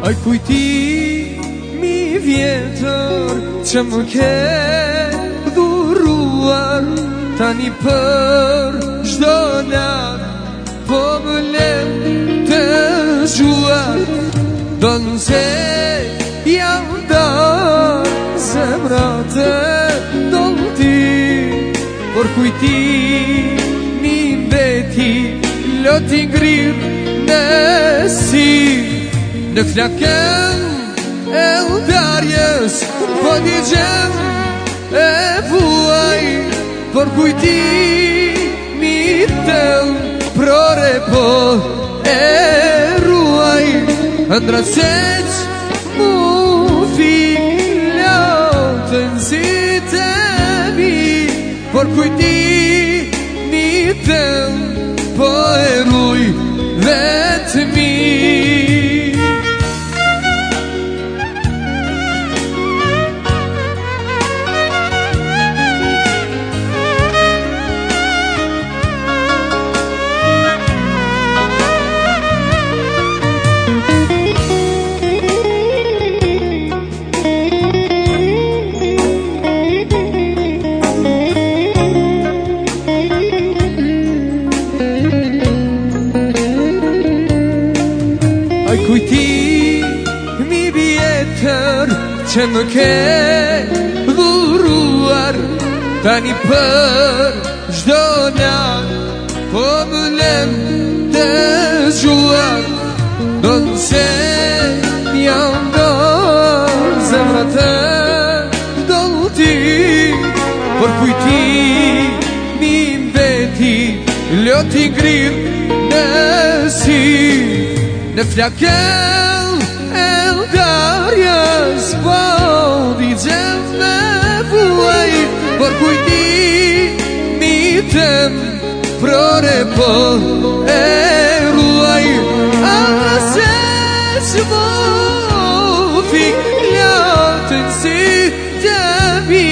Ai kujtimi vjetër që më ke dhuruar, tani për çdo nat po më lem të zgjuar. Donë se jam darë zemrat e donë ti, por kujtimi mbeti loti ngrirë në si. Në flakën e udarjes po digjem e vuaj, por kujtimi tëm prore po e ruaj. Ëndra se që mu fik lotën si të mi, por kujtimi tëm po e ruaj vetëmi. Ai kujtimi vjetër që më ke dhuruar, tani për çdo nat po më lem të zgjuar. Donë se jam dorë zemrat e donë ti, por kujtimi mbeti loti ngrirë në si. Në flakën e udarjes po digjem me vuaj, por kujtimi tëm prore po e ruaj. Se që mo fik lotën si të mi,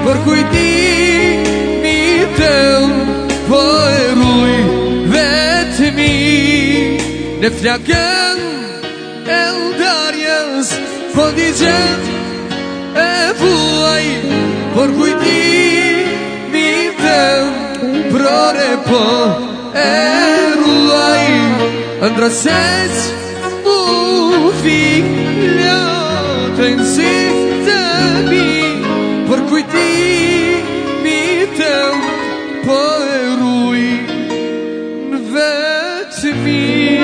por kujtimi tëm po e ruaj vetëmi. Në flakën e udarjes po digjem e vuaj, por kujtimi tëm prore po e ruaj. Ëndra se që mu fik lotën si të mi, por kujtimi tëm po e ruaj vetëmi.